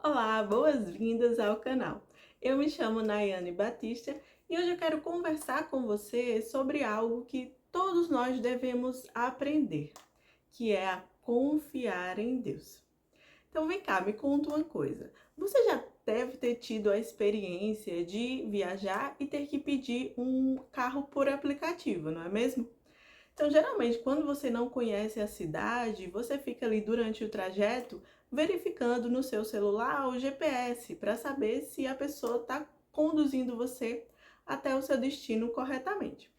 Olá, boas-vindas ao canal. Eu me chamo Nayane Batista e hoje eu quero conversar com você sobre algo que todos nós devemos aprender, que é a confiar em Deus. Então vem cá, me conta uma coisa. Você já deve ter tido a experiência de viajar e ter que pedir um carro por aplicativo, não é mesmo? Então, geralmente, quando você não conhece a cidade, você fica ali durante o trajeto verificando no seu celular o GPS para saber se a pessoa está conduzindo você até o seu destino corretamente.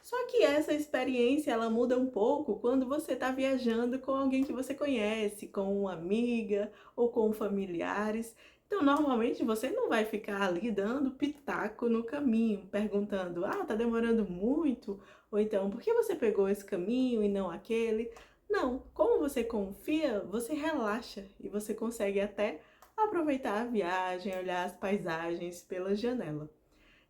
Só que essa experiência ela muda um pouco quando você está viajando com alguém que você conhece, com uma amiga ou com familiares. Então, normalmente você não vai ficar ali dando pitaco no caminho, perguntando: "Ah, tá demorando muito?" Ou então, "Por que você pegou esse caminho e não aquele?" Não, como você confia, você relaxa e você consegue até aproveitar a viagem, olhar as paisagens pela janela.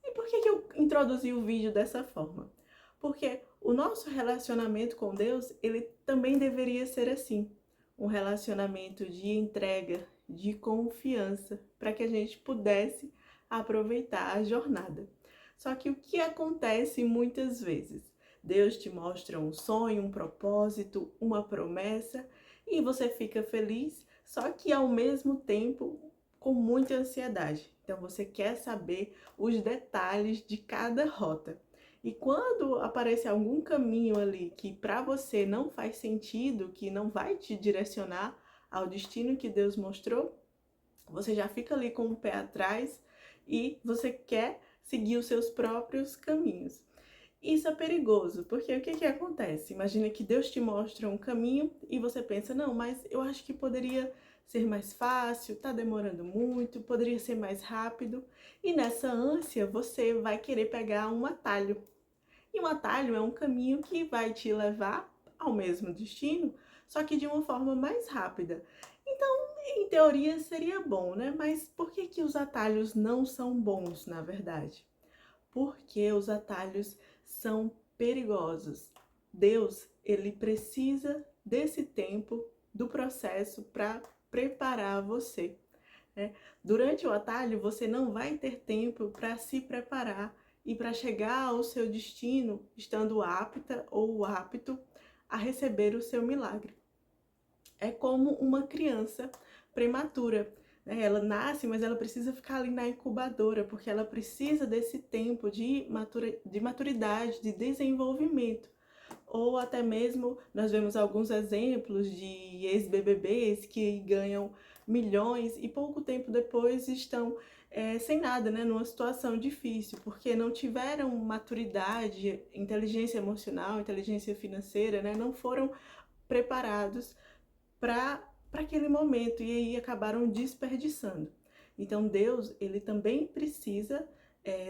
E por que eu introduzi o vídeo dessa forma? Porque o nosso relacionamento com Deus, ele também deveria ser assim, um relacionamento de entrega, de confiança, para que a gente pudesse aproveitar a jornada. Só que o que acontece muitas vezes? Deus te mostra um sonho, um propósito, uma promessa, e você fica feliz, só que ao mesmo tempo com muita ansiedade. Então você quer saber os detalhes de cada rota. E quando aparece algum caminho ali que para você não faz sentido, que não vai te direcionar ao destino que Deus mostrou, você já fica ali com o pé atrás e você quer seguir os seus próprios caminhos. Isso é perigoso, porque o que que acontece? Imagina que Deus te mostra um caminho e você pensa, não, mas eu acho que poderia ser mais fácil, tá demorando muito, poderia ser mais rápido. E nessa ânsia, você vai querer pegar um atalho. E um atalho é um caminho que vai te levar ao mesmo destino, só que de uma forma mais rápida. Então, em teoria, seria bom, né? Mas por que que os atalhos não são bons, na verdade? Porque os atalhos são perigosos. Deus, ele precisa desse tempo do processo para preparar você, né? Durante o atalho, você não vai ter tempo para se preparar e para chegar ao seu destino estando apta ou apto a receber o seu milagre. É como uma criança prematura, né? Ela nasce, mas ela precisa ficar ali na incubadora, porque ela precisa desse tempo de maturidade, de desenvolvimento. Ou até mesmo, nós vemos alguns exemplos de ex-BBBs que ganham milhões e pouco tempo depois estão sem nada, né? Numa situação difícil, porque não tiveram maturidade, inteligência emocional, inteligência financeira, né? Não foram preparados para aquele momento e aí acabaram desperdiçando. Então Deus, ele também precisa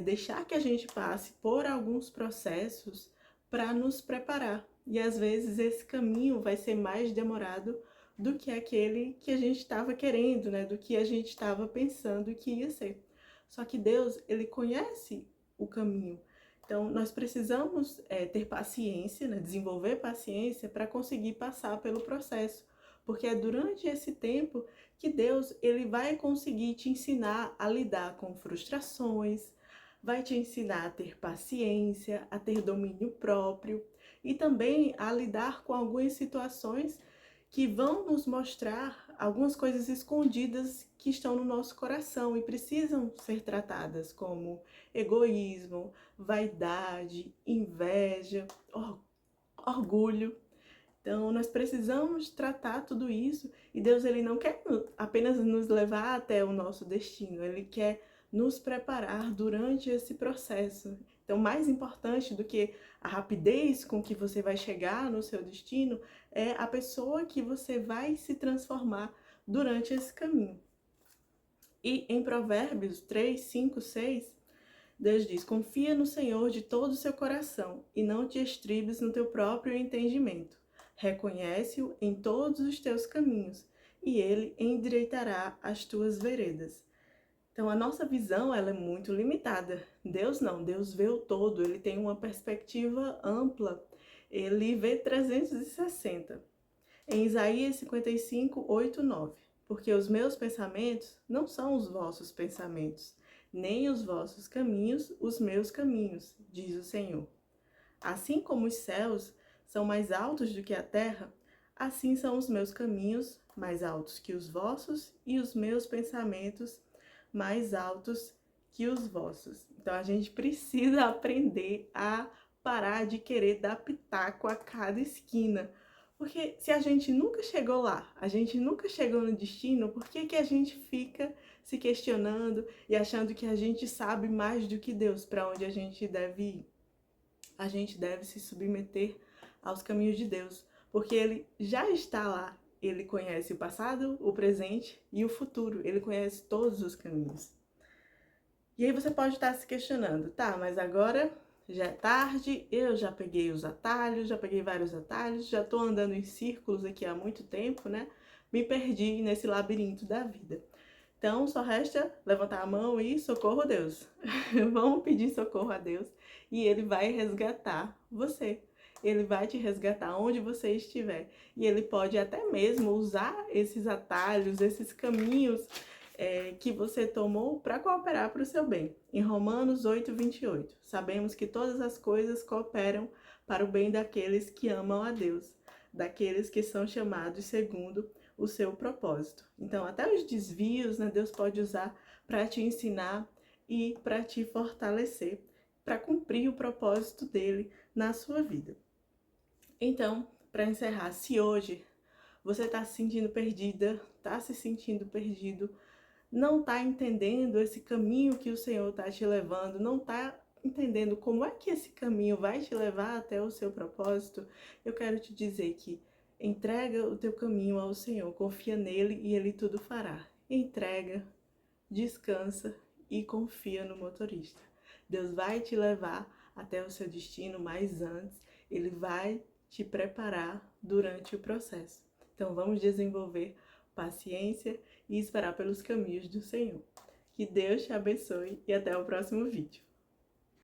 deixar que a gente passe por alguns processos para nos preparar. E às vezes esse caminho vai ser mais demorado do que aquele que a gente estava querendo, né? Do que a gente estava pensando que ia ser. Só que Deus, ele conhece o caminho. Então, nós precisamos ter paciência, né? Desenvolver paciência para conseguir passar pelo processo, porque é durante esse tempo que Deus ele vai conseguir te ensinar a lidar com frustrações, vai te ensinar a ter paciência, a ter domínio próprio e também a lidar com algumas situações que vão nos mostrar algumas coisas escondidas que estão no nosso coração e precisam ser tratadas, como egoísmo, vaidade, inveja, orgulho. Então, nós precisamos tratar tudo isso e Deus ele não quer apenas nos levar até o nosso destino, ele quer nos preparar durante esse processo. Então, mais importante do que a rapidez com que você vai chegar no seu destino é a pessoa que você vai se transformar durante esse caminho. E em Provérbios 3, 5, 6, Deus diz: confia no Senhor de todo o seu coração e não te estribes no teu próprio entendimento. Reconhece-o em todos os teus caminhos e ele endireitará as tuas veredas. Então a nossa visão ela é muito limitada. Deus não, Deus vê o todo, ele tem uma perspectiva ampla, ele vê 360. Em Isaías 55, 8, 9. porque os meus pensamentos não são os vossos pensamentos, nem os vossos caminhos os meus caminhos, diz o Senhor. Assim como os céus são mais altos do que a terra, assim são os meus caminhos mais altos que os vossos e os meus pensamentos mais altos que os vossos. Então a gente precisa aprender a parar de querer dar pitaco a cada esquina. Porque se a gente nunca chegou lá, a gente nunca chegou no destino, por que que a gente fica se questionando e achando que a gente sabe mais do que Deus para onde a gente deve ir? A gente deve se submeter aos caminhos de Deus, porque Ele já está lá. Ele conhece o passado, o presente e o futuro. Ele conhece todos os caminhos. E aí você pode estar se questionando, tá, mas agora já é tarde, eu já peguei os atalhos, já peguei vários atalhos, já tô andando em círculos aqui há muito tempo, né? Me perdi nesse labirinto da vida. Então, só resta levantar a mão e socorro a Deus. Vamos pedir socorro a Deus e Ele vai resgatar você. Ele vai te resgatar onde você estiver. E Ele pode até mesmo usar esses atalhos, esses caminhos que você tomou para cooperar para o seu bem. Em Romanos 8:28, sabemos que todas as coisas cooperam para o bem daqueles que amam a Deus, daqueles que são chamados segundo o seu propósito. Então, até os desvios, né, Deus pode usar para te ensinar e para te fortalecer, para cumprir o propósito dele na sua vida. Então, para encerrar, se hoje você está se sentindo perdida, está se sentindo perdido, não está entendendo esse caminho que o Senhor está te levando, não está entendendo como é que esse caminho vai te levar até o seu propósito, eu quero te dizer que entrega o teu caminho ao Senhor, confia nele e ele tudo fará. Entrega, descansa e confia no motorista. Deus vai te levar até o seu destino, mas antes ele vai te preparar durante o processo. Então vamos desenvolver paciência e esperar pelos caminhos do Senhor. Que Deus te abençoe e até o próximo vídeo.